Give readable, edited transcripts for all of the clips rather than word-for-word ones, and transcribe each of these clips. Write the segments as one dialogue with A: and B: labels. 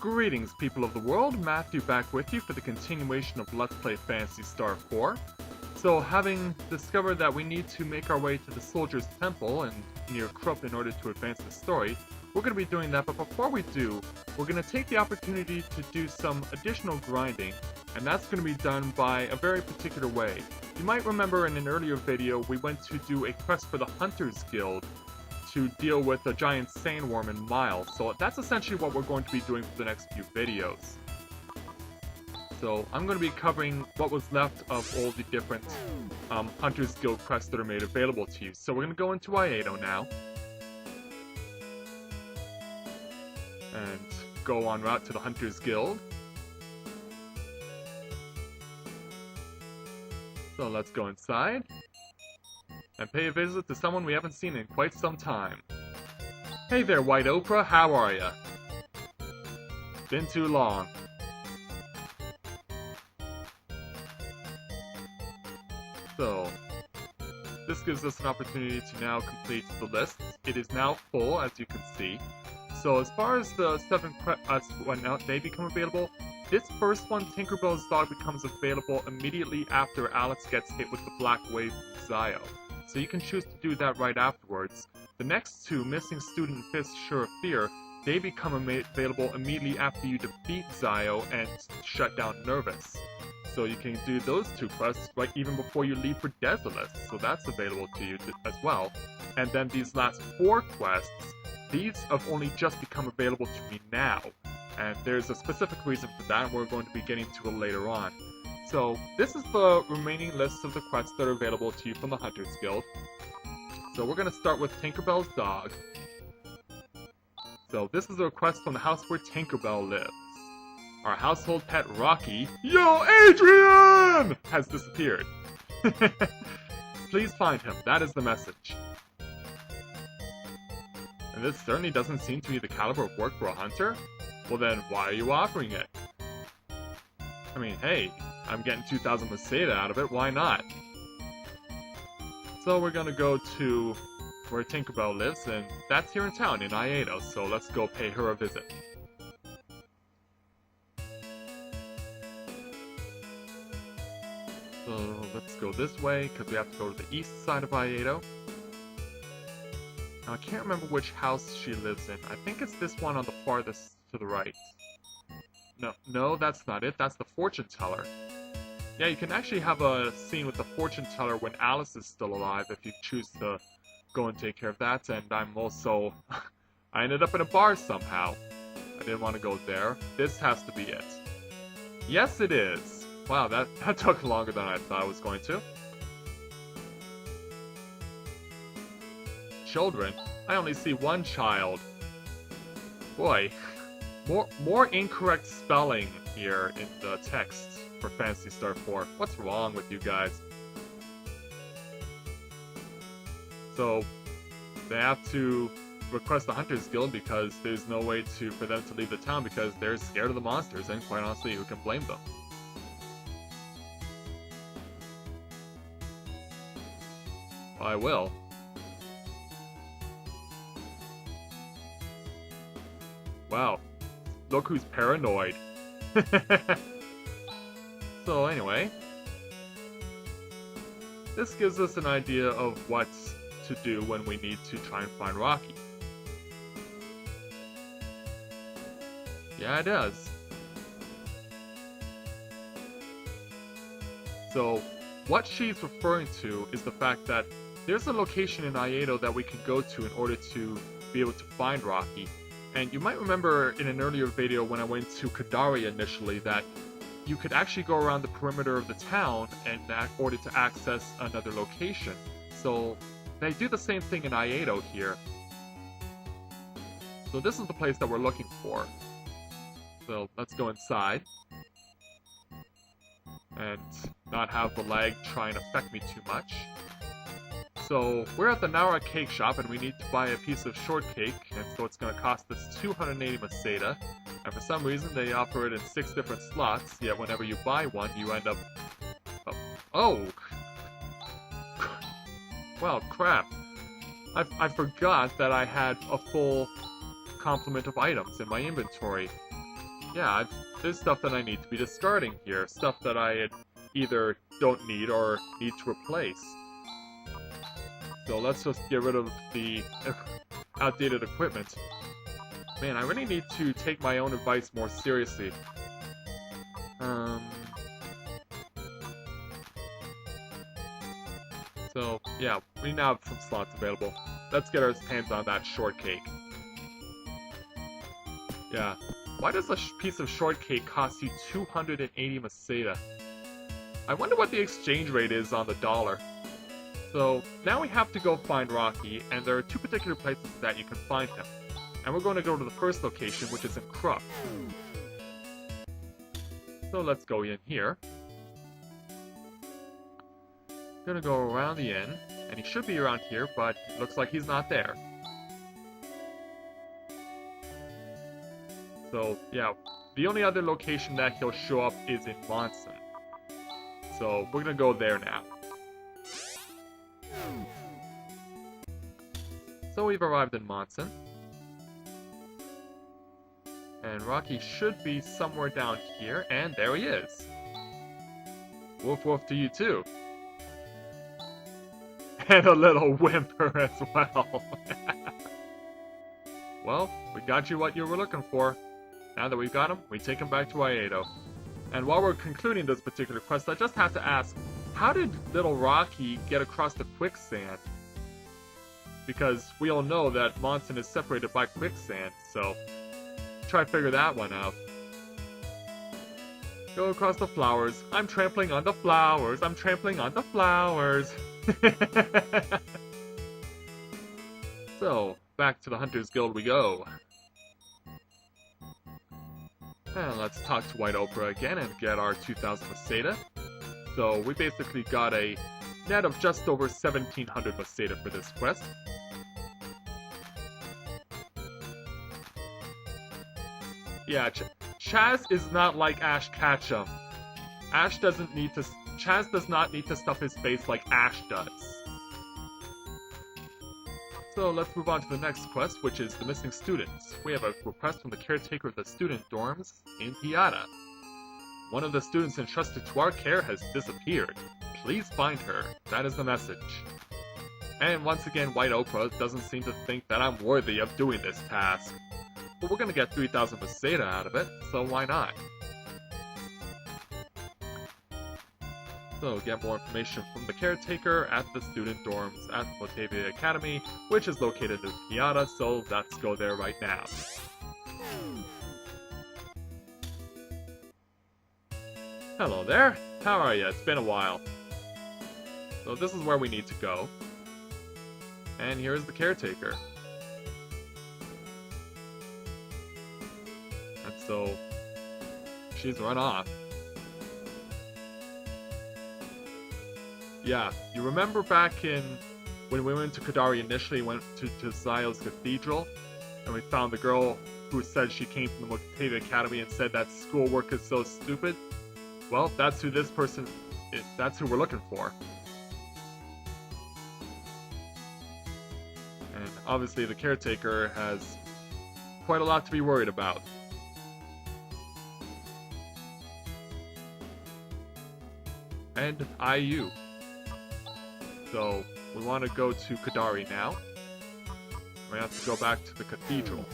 A: Greetings, people of the world. Matthew back with you for the continuation of Let's Play Phantasy Star 4. So, having discovered that we need to make our way to the Soldier's Temple and near Crumb in order to advance the story, we're going to be doing that, but before we do, we're going to take the opportunity to do some additional grinding, and that's going to be done by a very particular way. You might remember in an earlier video, we went to do a quest for the Hunters Guild to deal with a giant sandworm in Mile, so that's essentially what we're going to be doing for the next few videos. So I'm going to be covering what was left of all the different Hunters Guild quests that are made available to you. So we're going to go into Viata now, and go en route to the Hunters Guild. So let's go inside and pay a visit to someone we haven't seen in quite some time. Hey there, White Oprah, how are ya? Been too long. So, this gives us an opportunity to now complete the list. It is now full, as you can see. So as far as the 7 quests, when they become available, this first one, Tinkerbell's dog, becomes available immediately after Alex gets hit with the Black Wave from Zio. So you can choose to do that right afterwards. The next two, Missing Student and Fist Sure of Fear, they become available immediately after you defeat Zio and shut down Nervous. So you can do those 2 quests right even before you leave for Desolus, so that's available to you as well. And then these last 4 quests, these have only just become available to me now. And there's a specific reason for that, and we're going to be getting to it later on. So, this is the remaining list of the quests that are available to you from the Hunters Guild. So we're going to start with Tinkerbell's dog. So this is a request from the house where Tinkerbell lives. Our household pet Rocky, Yo Adrian! Has disappeared. Please find him, that is the message. And this certainly doesn't seem to be the caliber of work for a hunter. Well then, why are you offering it? I mean, hey, I'm getting 2,000 Masada out of it, why not? So we're gonna go to where Tinkerbell lives, and that's here in town, in Viata, so let's go pay her a visit. So let's go this way, because we have to go to the east side of Viata. Now I can't remember which house she lives in. I think it's this one on the farthest to the right. No, that's not it. That's the fortune teller. Yeah, you can actually have a scene with the fortune teller when Alice is still alive if you choose to go and take care of that. And I'm also... I ended up in a bar somehow. I didn't want to go there. This has to be it. Yes, it is. Wow, that took longer than I thought it was going to. Children? I only see one child. Boy. More incorrect spelling here in the text for Phantasy Star 4. What's wrong with you guys? So, they have to request the Hunters Guild because there's no way for them to leave the town because they're scared of the monsters, and quite honestly, who can blame them? Well, I will. Wow. Look who's paranoid. So anyway, this gives us an idea of what to do when we need to try and find Rocky. Yeah, it does. So, what she's referring to is the fact that there's a location in Viata that we can go to in order to be able to find Rocky. And you might remember in an earlier video when I went to Cathedral initially that you could actually go around the perimeter of the town in order to access another location. So they do the same thing in Viata here. So this is the place that we're looking for. So let's go inside. And not have the lag try and affect me too much. So, we're at the Nara Cake Shop, and we need to buy a piece of shortcake, and so it's going to cost us 280 Masada. And for some reason, they offer it in 6 different slots, yet whenever you buy one, you end up... Oh! Well, crap. I forgot that I had a full complement of items in my inventory. yeah, there's stuff that I need to be discarding here. Stuff that I either don't need or need to replace. So let's just get rid of the outdated equipment. Man, I really need to take my own advice more seriously. So, yeah, we now have some slots available. Let's get our hands on that shortcake. Yeah. Why does a piece of shortcake cost you 280 Maseda? I wonder what the exchange rate is on the dollar. So, now we have to go find Rocky, and there are two particular places that you can find him. And we're going to go to the first location, which is in Crumb. So let's go in here. Gonna go around the inn, and he should be around here, but it looks like he's not there. So, yeah, the only other location that he'll show up is in Monson. So, we're gonna go there now. So we've arrived in Monson. And Rocky should be somewhere down here, and there he is. Woof woof to you too. And a little whimper as well. Well, we got you what you were looking for. Now that we've got him, we take him back to Viata. And while we're concluding this particular quest, I just have to ask, how did little Rocky get across the quicksand? Because we all know that Monson is separated by quicksand, so try to figure that one out. Go across the flowers. I'm trampling on the flowers. I'm trampling on the flowers. So, back to the Hunter's Guild we go. And let's talk to White Oprah again and get our 2,000 Maseda. So, we basically got a net of just over 1,700 Maseda for this quest. Yeah, Chaz is not like Ash Ketchum. Chaz does not need to stuff his face like Ash does. So let's move on to the next quest, which is the missing students. We have a request from the caretaker of the student dorms in Piata. One of the students entrusted to our care has disappeared. Please find her. That is the message. And once again, White Oprah doesn't seem to think that I'm worthy of doing this task. But we're gonna get 3,000 Maseda out of it, so why not? So, get more information from the caretaker at the student dorms at Motavia Academy, which is located in Piata, so let's go there right now. Hello there, how are you? It's been a while. So this is where we need to go. And here's the caretaker. And so, she's run off. Yeah, you remember back in when we went to Kadari initially, went to Zio's Cathedral, and we found the girl who said she came from the Motavia Academy and said that schoolwork is so stupid? Well, that's who this person is. That's who we're looking for. And obviously the caretaker has quite a lot to be worried about. And IU. So, we want to go to Kadari now. We have to go back to the Cathedral.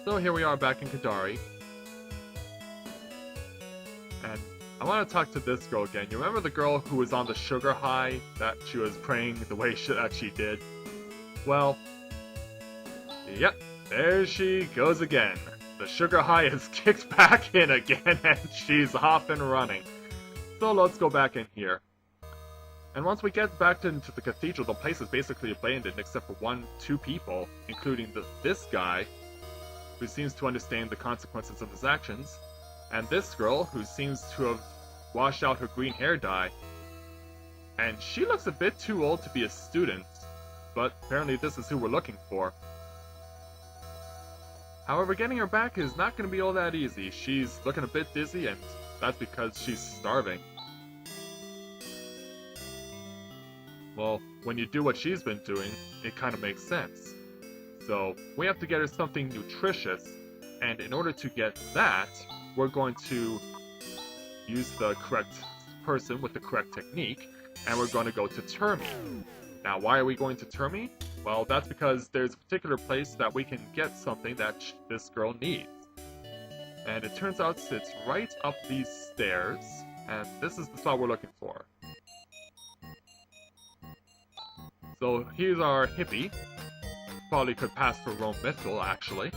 A: So here we are back in Kadari. And I want to talk to this girl again. You remember the girl who was on the sugar high that she was praying the way that she did? Well, yep, there she goes again. The sugar high is kicked back in again and she's off and running. So let's go back in here. And once we get back into the cathedral, the place is basically abandoned except for two people, including this guy, who seems to understand the consequences of his actions, and this girl, who seems to have washed out her green hair dye. And she looks a bit too old to be a student, but apparently this is who we're looking for. However, getting her back is not going to be all that easy. She's looking a bit dizzy, and that's because she's starving. Well, when you do what she's been doing, it kind of makes sense. So we have to get her something nutritious, and in order to get that, we're going to use the correct person with the correct technique, and we're going to go to Termi. Now, why are we going to Termi? Well, that's because there's a particular place that we can get something that this girl needs. And it turns out it's right up these stairs, and this is the spot we're looking for. So here's our hippie. Probably could pass for Rome Mythal, actually.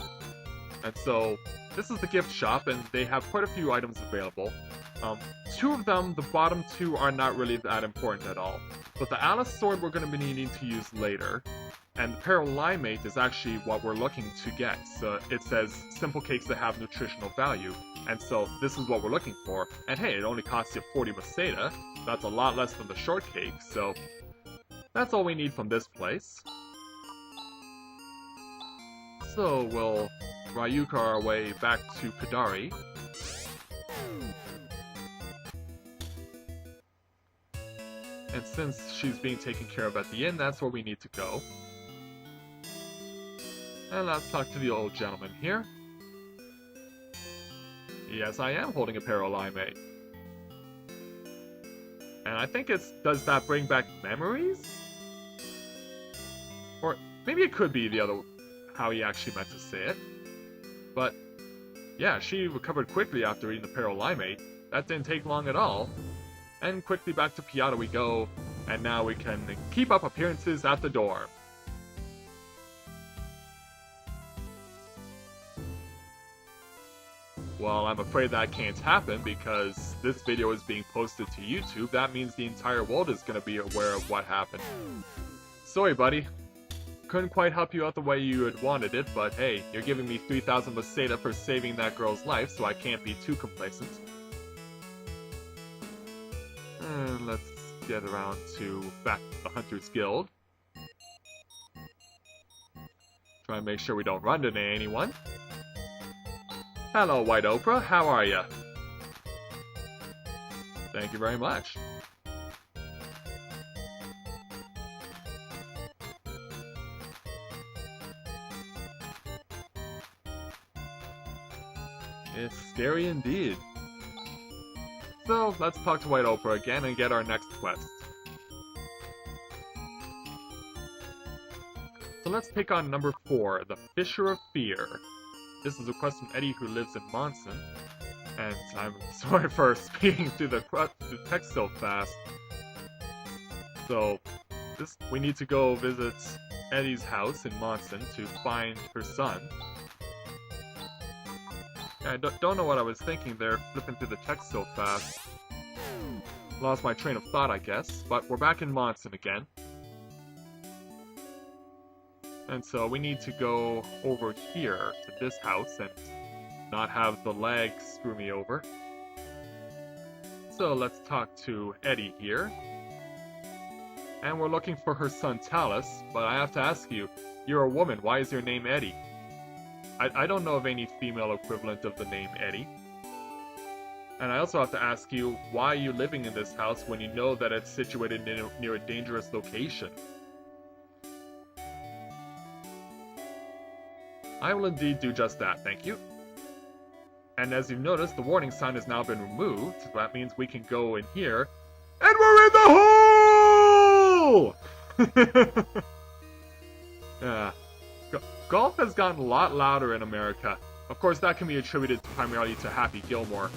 A: And so this is the gift shop, and they have quite a few items available. Two of them, the bottom two, are not really that important at all. But the Alice sword we're going to be needing to use later. And the Paralimate is actually what we're looking to get. So it says simple cakes that have nutritional value. And so this is what we're looking for. And hey, it only costs you 40 Maseta. That's a lot less than the shortcake. So that's all we need from this place. So we'll Ryuka our way back to Kadari. And since she's being taken care of at the inn, that's where we need to go. And let's talk to the old gentleman here. Yes, I am holding a Paralimate. And I think does that bring back memories? Or maybe it could be the other, how he actually meant to say it. But yeah, she recovered quickly after eating the Paralimate. That didn't take long at all. And quickly back to Piata we go, and now we can keep up appearances at the door. Well, I'm afraid that can't happen because this video is being posted to YouTube. That means the entire world is going to be aware of what happened. Sorry, buddy. Couldn't quite help you out the way you had wanted it, but hey, you're giving me 3,000 Maseta for saving that girl's life, so I can't be too complacent. And let's get around to back to the Hunter's Guild. Try and make sure we don't run into anyone. Hello, White Oprah. How are ya? Thank you very much. It's scary indeed. So, let's talk to White Oprah again and get our next quest. So let's take on number 4, the Fisher of Fear. This is a quest from Eddie who lives in Monson. And I'm sorry for speaking through the text so fast. So, we need to go visit Eddie's house in Monson to find her son. I don't know what I was thinking there, flipping through the text so fast. Lost my train of thought, I guess. But we're back in Monson again. And so we need to go over here to this house and not have the lag screw me over. So let's talk to Eddie here. And we're looking for her son Talus, but I have to ask you, you're a woman, why is your name Eddie? I don't know of any female equivalent of the name Eddie. And I also have to ask you, why are you living in this house when you know that it's situated near a dangerous location? I will indeed do just that, thank you. And as you've noticed, the warning sign has now been removed, so that means we can go in here, and we're in the hole! Yeah. Golf has gotten a lot louder in America. Of course, that can be attributed primarily to Happy Gilmore.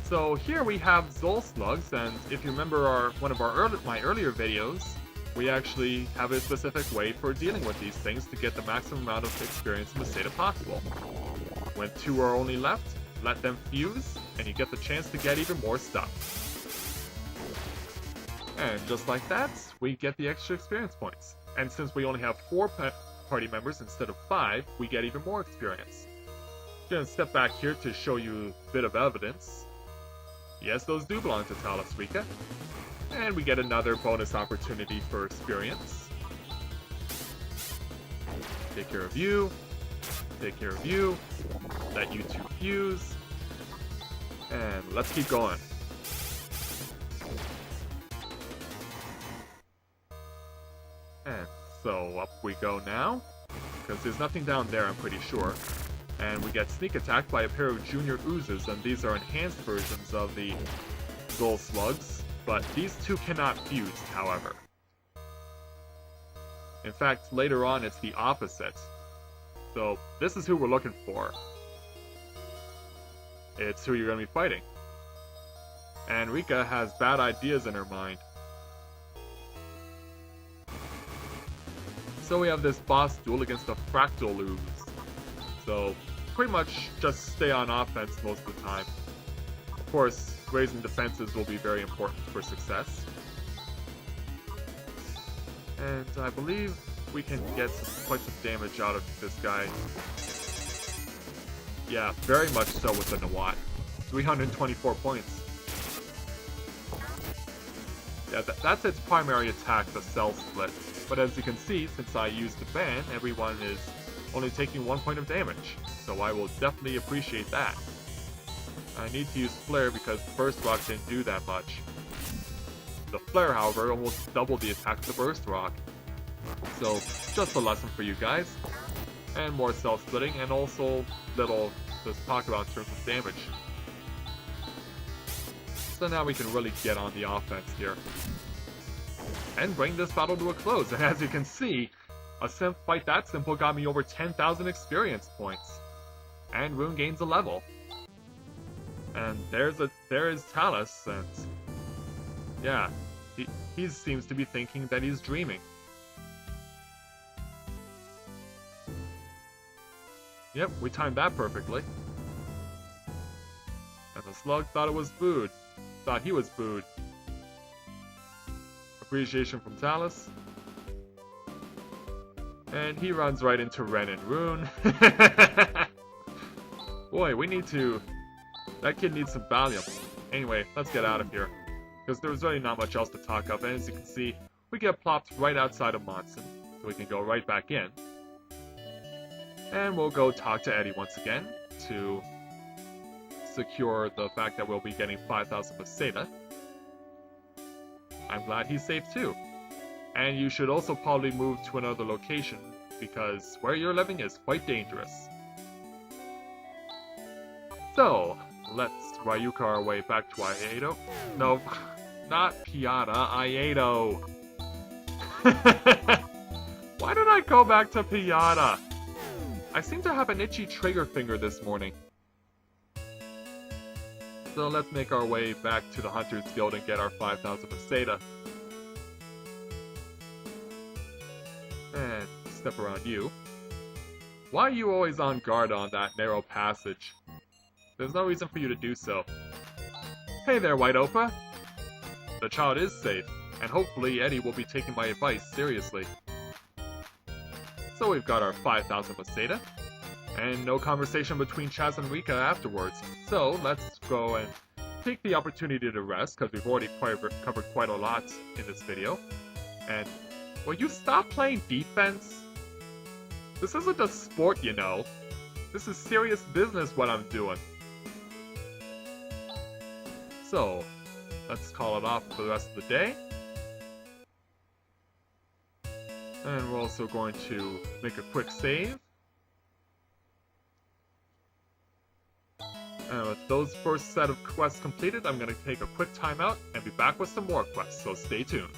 A: So here we have Zol Slugs, and if you remember one of my earlier videos, we actually have a specific way for dealing with these things to get the maximum amount of experience in Maseta possible. When 2 are only left, let them fuse, and you get the chance to get even more stuff. And just like that, we get the extra experience points. And since we only have 4 party members instead of 5, we get even more experience. I'm gonna step back here to show you a bit of evidence. Yes, those do belong to Talus Rika. And we get another bonus opportunity for experience. Take care of you. Take care of you. Let you 2 fuse. And let's keep going. And so up we go now. because there's nothing down there, I'm pretty sure. And we get sneak attacked by a pair of junior oozes, and these are enhanced versions of the Gold Slugs, but these two cannot fuse, however. In fact, later on it's the opposite. So this is who we're looking for. It's who you're going to be fighting. And Rika has bad ideas in her mind. So we have this boss duel against a Fractal Ooze. So pretty much just stay on offense most of the time. Of course, raising defenses will be very important for success. And I believe we can get quite some damage out of this guy. Yeah, very much so with the Nawat. 324 points. Yeah, that's its primary attack, the Cell Split. But as you can see, since I used the ban, everyone is only taking 1 point of damage. So I will definitely appreciate that. I need to use Flare because Burst Rock didn't do that much. The Flare, however, almost doubled the attack of the Burst Rock. So, just a lesson for you guys. And more Cell Splitting, and also little to talk about in terms of damage. So now we can really get on the offense here. And bring this battle to a close. And as you can see, a fight that simple got me over 10,000 experience points. And Rune gains a level. And there is Talus, and yeah, he seems to be thinking that he's dreaming. Yep, we timed that perfectly. And the slug thought it was booed. Thought he was booed. Appreciation from Talus. And he runs right into Ren and Rune. Boy, we need to... That kid needs some Valium. Anyway, let's get out of here. Because there's really not much else to talk of, and as you can see, we get plopped right outside of Monson. So we can go right back in. And we'll go talk to Eddie once again to secure the fact that we'll be getting 5,000 Peseta. I'm glad he's safe too. And you should also probably move to another location, because where you're living is quite dangerous. So, let's Ryuka our way back to Iato. No, not Piata, Iato. Why did I go back to Piata? I seem to have an itchy trigger finger this morning. So let's make our way back to the Hunter's Guild and get our 5,000 Peseta. And step around you. Why are you always on guard on that narrow passage? There's no reason for you to do so. Hey there, White Oprah! The child is safe, and hopefully Eddie will be taking my advice seriously. So we've got our 5,000 Peseta, and no conversation between Chaz and Rika afterwards. So let's go and take the opportunity to rest, because we've already covered quite a lot in this video. And will you stop playing defense? This isn't a sport, you know. This is serious business what I'm doing. So, let's call it off for the rest of the day. And we're also going to make a quick save. And with those first set of quests completed, I'm going to take a quick timeout and be back with some more quests, so stay tuned.